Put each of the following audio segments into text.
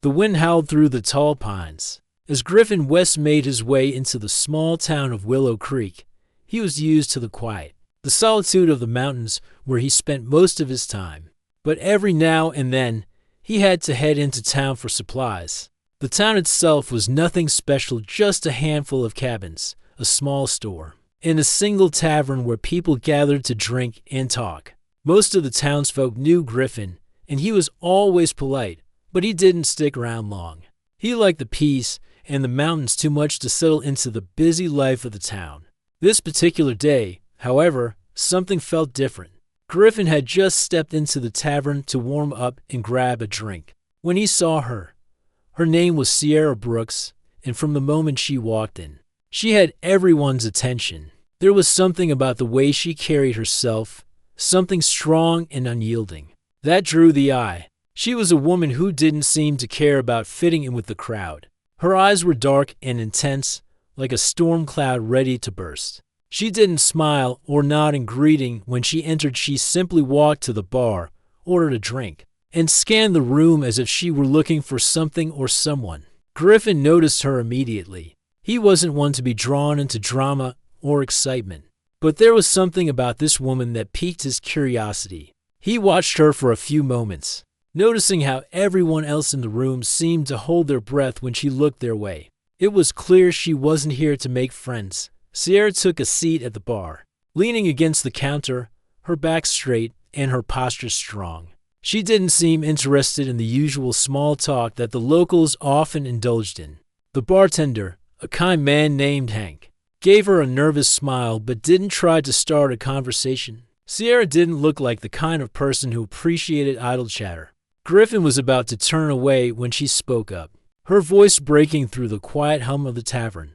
The wind howled through the tall pines. As Griffin West made his way into the small town of Willow Creek, he was used to the quiet, the solitude of the mountains where he spent most of his time. But every now and then, he had to head into town for supplies. The town itself was nothing special, just a handful of cabins, a small store, and a single tavern where people gathered to drink and talk. Most of the townsfolk knew Griffin, and he was always polite, but he didn't stick around long. He liked the peace and the mountains too much to settle into the busy life of the town. This particular day, however, something felt different. Griffin had just stepped into the tavern to warm up and grab a drink when he saw her. Her name was Sierra Brooks, and from the moment she walked in, she had everyone's attention. There was something about the way she carried herself, something strong and unyielding, that drew the eye. She was a woman who didn't seem to care about fitting in with the crowd. Her eyes were dark and intense, like a storm cloud ready to burst. She didn't smile or nod in greeting when she entered. She simply walked to the bar, ordered a drink, and scanned the room as if she were looking for something or someone. Griffin noticed her immediately. He wasn't one to be drawn into drama or excitement, but there was something about this woman that piqued his curiosity. He watched her for a few moments, noticing how everyone else in the room seemed to hold their breath when she looked their way. It was clear she wasn't here to make friends. Sierra took a seat at the bar, leaning against the counter, her back straight and her posture strong. She didn't seem interested in the usual small talk that the locals often indulged in. The bartender, a kind man named Hank, gave her a nervous smile but didn't try to start a conversation. Sierra didn't look like the kind of person who appreciated idle chatter. Griffin was about to turn away when she spoke up, her voice breaking through the quiet hum of the tavern.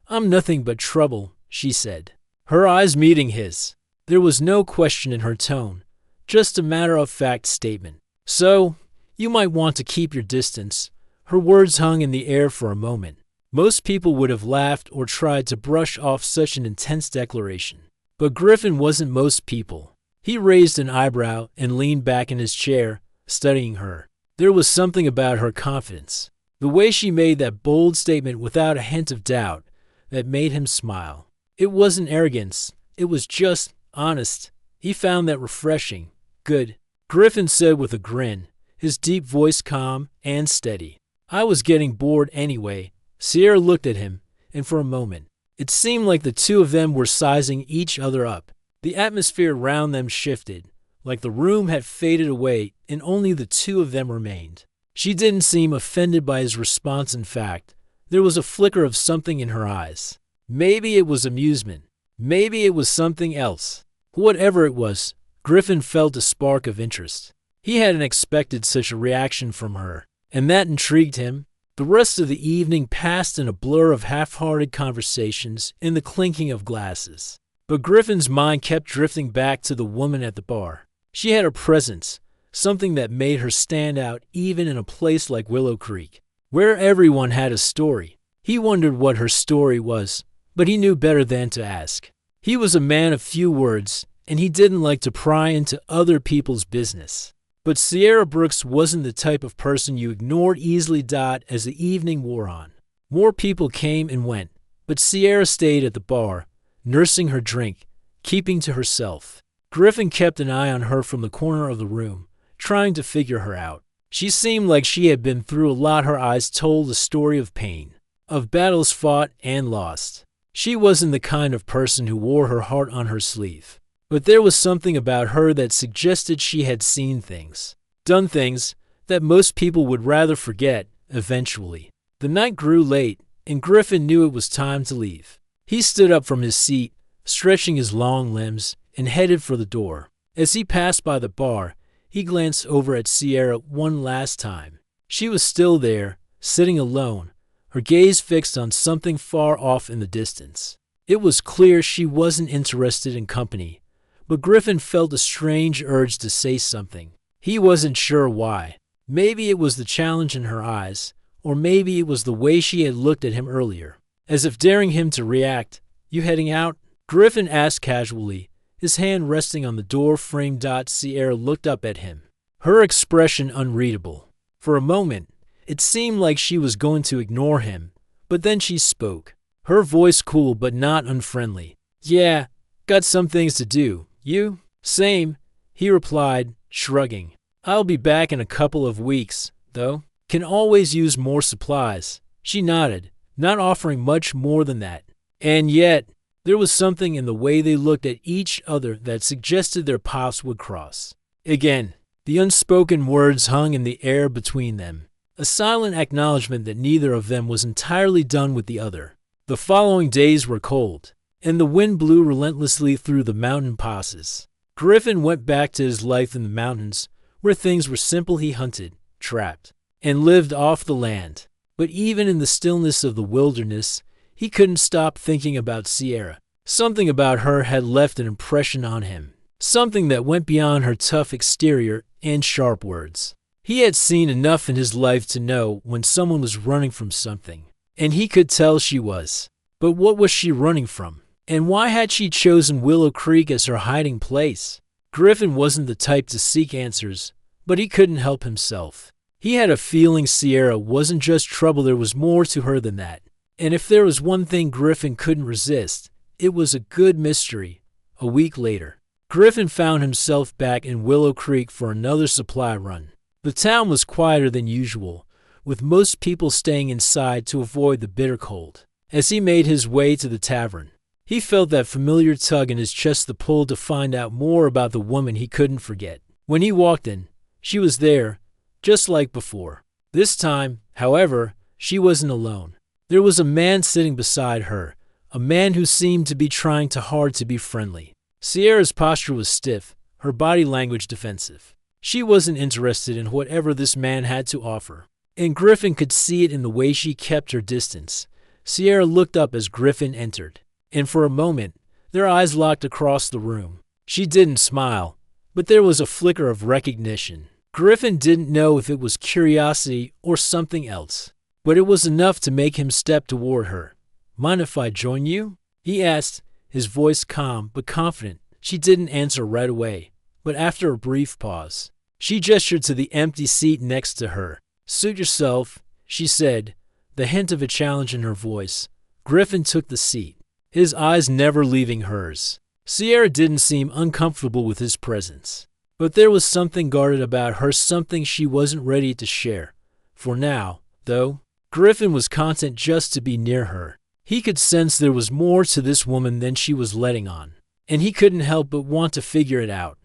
"I'm nothing but trouble," she said, her eyes meeting his. There was no question in her tone, just a matter-of-fact statement. "So, you might want to keep your distance." Her words hung in the air for a moment. Most people would have laughed or tried to brush off such an intense declaration. But Griffin wasn't most people. He raised an eyebrow and leaned back in his chair, studying her. There was something about her confidence, the way she made that bold statement without a hint of doubt, that made him smile. It wasn't arrogance, it was just honest. He found that refreshing. "Good," Griffin said with a grin, his deep voice calm and steady. "I was getting bored anyway." Sierra looked at him, and for a moment, it seemed like the two of them were sizing each other up. The atmosphere around them shifted, like the room had faded away and only the two of them remained. She didn't seem offended by his response. In fact, there was a flicker of something in her eyes. Maybe it was amusement. Maybe it was something else. Whatever it was, Griffin felt a spark of interest. He hadn't expected such a reaction from her, and that intrigued him. The rest of the evening passed in a blur of half-hearted conversations and the clinking of glasses. But Griffin's mind kept drifting back to the woman at the bar. She had a presence, something that made her stand out even in a place like Willow Creek, where everyone had a story. He wondered what her story was, but he knew better than to ask. He was a man of few words, and he didn't like to pry into other people's business. But Sierra Brooks wasn't the type of person you ignored easily. As the evening wore on, more people came and went, but Sierra stayed at the bar, nursing her drink, keeping to herself. Griffin kept an eye on her from the corner of the room, trying to figure her out. She seemed like she had been through a lot. Her eyes told a story of pain, of battles fought and lost. She wasn't the kind of person who wore her heart on her sleeve. But there was something about her that suggested she had seen things, done things, that most people would rather forget eventually. The night grew late, and Griffin knew it was time to leave. He stood up from his seat, stretching his long limbs, and headed for the door. As he passed by the bar, he glanced over at Sierra one last time. She was still there, sitting alone, her gaze fixed on something far off in the distance. It was clear she wasn't interested in company, but Griffin felt a strange urge to say something. He wasn't sure why. Maybe it was the challenge in her eyes, or maybe it was the way she had looked at him earlier, as if daring him to react. "You heading out?" Griffin asked casually, his hand resting on the door frame. Sierra looked up at him, her expression unreadable. For a moment, It seemed like she was going to ignore him, but then she spoke. Her voice cool but not unfriendly. "Yeah, got some things to do. You?" "Same," he replied, shrugging. "I'll be back in a couple of weeks, though. Can always use more supplies." She nodded, not offering much more than that. And yet, there was something in the way they looked at each other that suggested their paths would cross. Again, the unspoken words hung in the air between them, a silent acknowledgement that neither of them was entirely done with the other. The following days were cold, and the wind blew relentlessly through the mountain passes. Griffin went back to his life in the mountains, where things were simple. He hunted, trapped, and lived off the land. But even in the stillness of the wilderness, he couldn't stop thinking about Sierra. Something about her had left an impression on him, something that went beyond her tough exterior and sharp words. He had seen enough in his life to know when someone was running from something, and he could tell she was. But what was she running from? And why had she chosen Willow Creek as her hiding place? Griffin wasn't the type to seek answers, but he couldn't help himself. He had a feeling Sierra wasn't just trouble, there was more to her than that. And if there was one thing Griffin couldn't resist, it was a good mystery. A week later, Griffin found himself back in Willow Creek for another supply run. The town was quieter than usual, with most people staying inside to avoid the bitter cold. As he made his way to the tavern, he felt that familiar tug in his chest, the pull to find out more about the woman he couldn't forget. When he walked in, she was there, just like before. This time, however, she wasn't alone. There was a man sitting beside her, a man who seemed to be trying too hard to be friendly. Sierra's posture was stiff, her body language defensive. She wasn't interested in whatever this man had to offer, and Griffin could see it in the way she kept her distance. Sierra looked up as Griffin entered, and for a moment, their eyes locked across the room. She didn't smile, but there was a flicker of recognition. Griffin didn't know if it was curiosity or something else, but it was enough to make him step toward her. "Mind if I join you?" he asked, his voice calm but confident. She didn't answer right away, but after a brief pause, she gestured to the empty seat next to her. "Suit yourself," she said, the hint of a challenge in her voice. Griffin took the seat, his eyes never leaving hers. Sierra didn't seem uncomfortable with his presence, but there was something guarded about her, something she wasn't ready to share. For now, though, Griffin was content just to be near her. He could sense there was more to this woman than she was letting on, and he couldn't help but want to figure it out.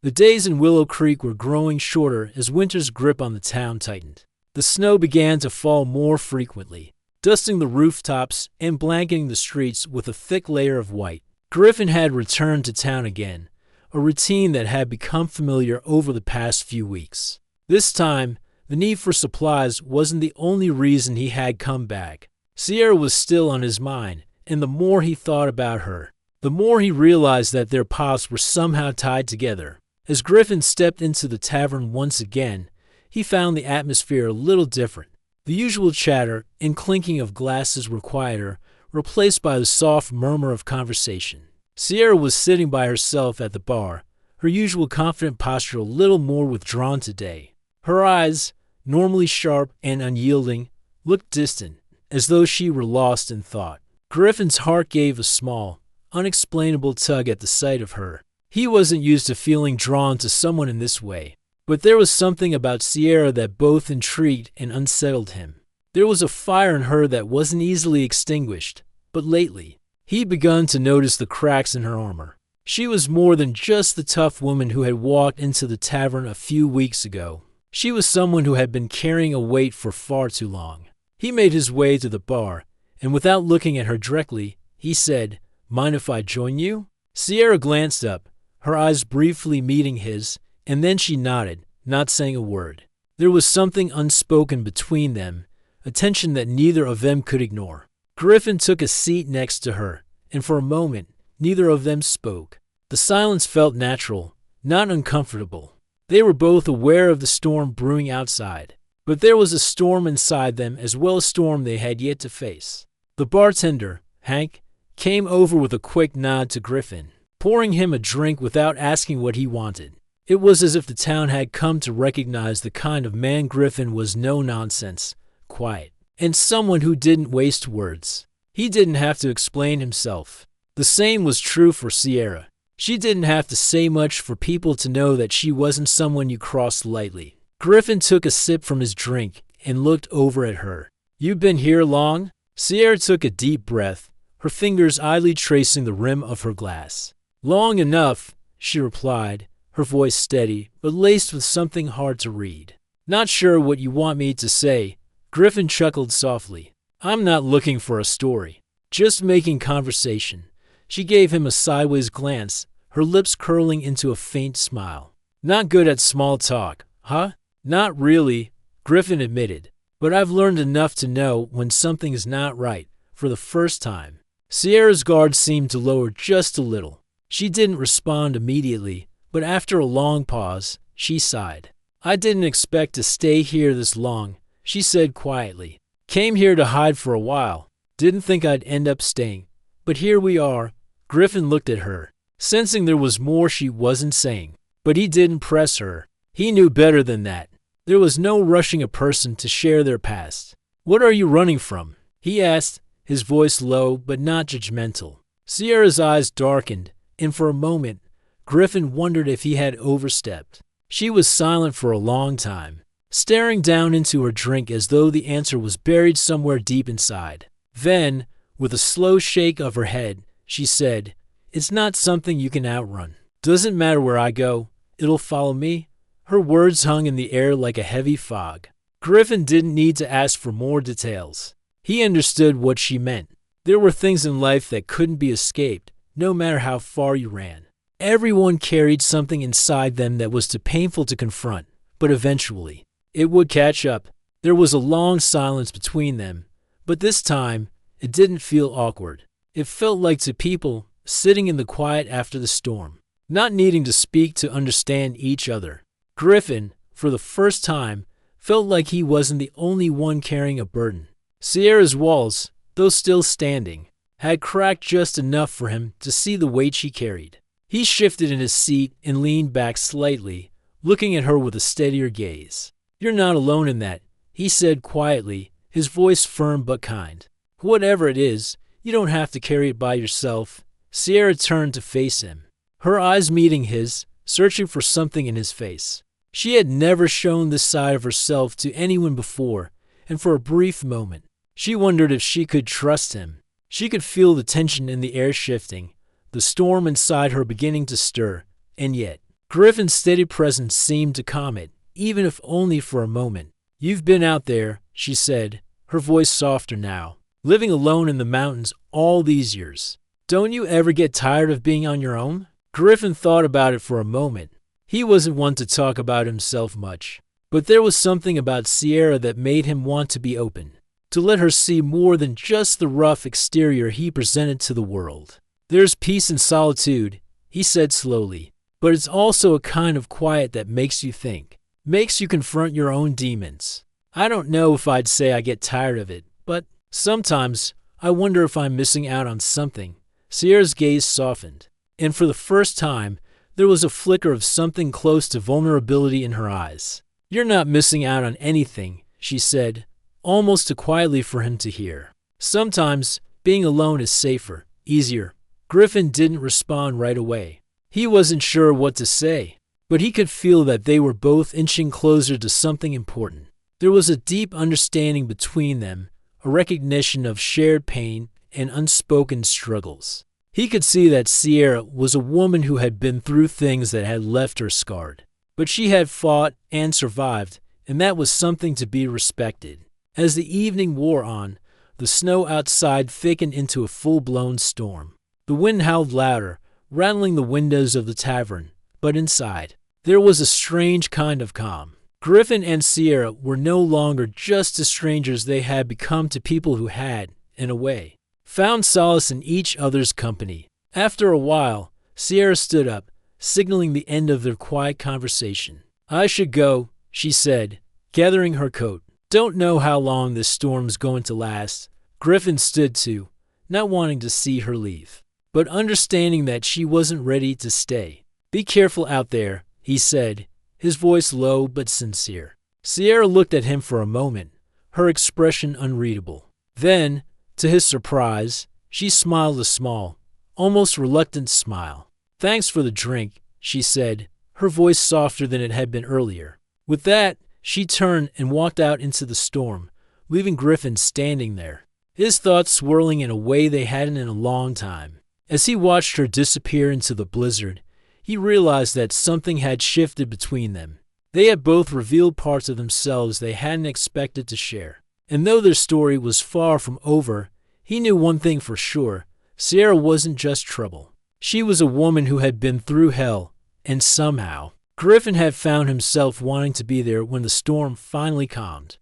The days in Willow Creek were growing shorter as winter's grip on the town tightened. The snow began to fall more frequently, dusting the rooftops and blanketing the streets with a thick layer of white. Griffin had returned to town again, a routine that had become familiar over the past few weeks. This time, the need for supplies wasn't the only reason he had come back. Sierra was still on his mind, and the more he thought about her, the more he realized that their paths were somehow tied together. As Griffin stepped into the tavern once again, he found the atmosphere a little different. The usual chatter and clinking of glasses were quieter, replaced by the soft murmur of conversation. Sierra was sitting by herself at the bar, her usual confident posture a little more withdrawn today. Her eyes, normally sharp and unyielding, looked distant, as though she were lost in thought. Griffin's heart gave a small, unexplainable tug at the sight of her. He wasn't used to feeling drawn to someone in this way, but there was something about Sierra that both intrigued and unsettled him. There was a fire in her that wasn't easily extinguished, but lately, he'd begun to notice the cracks in her armor. She was more than just the tough woman who had walked into the tavern a few weeks ago. She was someone who had been carrying a weight for far too long. He made his way to the bar, and without looking at her directly, he said, "Mind if I join you?" Sierra glanced up, her eyes briefly meeting his, and then she nodded, not saying a word. There was something unspoken between them, a tension that neither of them could ignore. Griffin took a seat next to her, and for a moment, neither of them spoke. The silence felt natural, not uncomfortable. They were both aware of the storm brewing outside, but there was a storm inside them as well, a storm they had yet to face. The bartender, Hank, came over with a quick nod to Griffin, pouring him a drink without asking what he wanted. It was as if the town had come to recognize the kind of man Griffin was. No nonsense, quiet, and someone who didn't waste words. He didn't have to explain himself. The same was true for Sierra. She didn't have to say much for people to know that she wasn't someone you crossed lightly. Griffin took a sip from his drink and looked over at her. "You've been here long?" Sierra took a deep breath, her fingers idly tracing the rim of her glass. "Long enough," she replied, her voice steady, but laced with something hard to read. "Not sure what you want me to say." Griffin chuckled softly. "I'm not looking for a story, just making conversation." She gave him a sideways glance, her lips curling into a faint smile. "Not good at small talk, huh?" "Not really," Griffin admitted, "but I've learned enough to know when something is not right for the first time." Sierra's guard seemed to lower just a little. She didn't respond immediately, but after a long pause, she sighed. "I didn't expect to stay here this long," she said quietly. "Came here to hide for a while. Didn't think I'd end up staying. But here we are." Griffin looked at her, sensing there was more she wasn't saying. But he didn't press her. He knew better than that. There was no rushing a person to share their past. "What are you running from?" he asked, his voice low but not judgmental. Sierra's eyes darkened, and for a moment, Griffin wondered if he had overstepped. She was silent for a long time, staring down into her drink as though the answer was buried somewhere deep inside. Then, with a slow shake of her head, she said, "It's not something you can outrun. Doesn't matter where I go, it'll follow me." Her words hung in the air like a heavy fog. Griffin didn't need to ask for more details. He understood what she meant. There were things in life that couldn't be escaped, no matter how far you ran. Everyone carried something inside them that was too painful to confront, but eventually, it would catch up. There was a long silence between them, but this time, it didn't feel awkward. It felt like two people sitting in the quiet after the storm, not needing to speak to understand each other. Griffin, for the first time, felt like he wasn't the only one carrying a burden. Sierra's walls, though still standing, had cracked just enough for him to see the weight she carried. He shifted in his seat and leaned back slightly, looking at her with a steadier gaze. "You're not alone in that," he said quietly, his voice firm but kind. "Whatever it is, you don't have to carry it by yourself." Sierra turned to face him, her eyes meeting his, searching for something in his face. She had never shown this side of herself to anyone before, and for a brief moment, she wondered if she could trust him. She could feel the tension in the air shifting, the storm inside her beginning to stir, and yet, Griffin's steady presence seemed to calm it, even if only for a moment. "You've been out there," she said, her voice softer now, "living alone in the mountains all these years. Don't you ever get tired of being on your own?" Griffin thought about it for a moment. He wasn't one to talk about himself much, but there was something about Sierra that made him want to be open, to let her see more than just the rough exterior he presented to the world. "There's peace in solitude," he said slowly, "but it's also a kind of quiet that makes you think, makes you confront your own demons. I don't know if I'd say I get tired of it, but sometimes I wonder if I'm missing out on something." Sierra's gaze softened, and for the first time, there was a flicker of something close to vulnerability in her eyes. "You're not missing out on anything," she said, almost too quietly for him to hear. "Sometimes, being alone is safer, easier." Griffin didn't respond right away. He wasn't sure what to say, but he could feel that they were both inching closer to something important. There was a deep understanding between them, a recognition of shared pain and unspoken struggles. He could see that Sierra was a woman who had been through things that had left her scarred. But she had fought and survived, and that was something to be respected. As the evening wore on, the snow outside thickened into a full-blown storm. The wind howled louder, rattling the windows of the tavern, but inside, there was a strange kind of calm. Griffin and Sierra were no longer just the strangers they had become to people who had, in a way, found solace in each other's company. After a while, Sierra stood up, signaling the end of their quiet conversation. "I should go," she said, gathering her coat. "Don't know how long this storm's going to last." Griffin stood too, not wanting to see her leave, but understanding that she wasn't ready to stay. "Be careful out there," he said, his voice low but sincere. Sierra looked at him for a moment, her expression unreadable. Then, to his surprise, she smiled a small, almost reluctant smile. "Thanks for the drink," she said, her voice softer than it had been earlier. With that, she turned and walked out into the storm, leaving Griffin standing there, his thoughts swirling in a way they hadn't in a long time. As he watched her disappear into the blizzard, he realized that something had shifted between them. They had both revealed parts of themselves they hadn't expected to share. And though their story was far from over, he knew one thing for sure: Sierra wasn't just trouble. She was a woman who had been through hell, and somehow, Griffin had found himself wanting to be there when the storm finally calmed.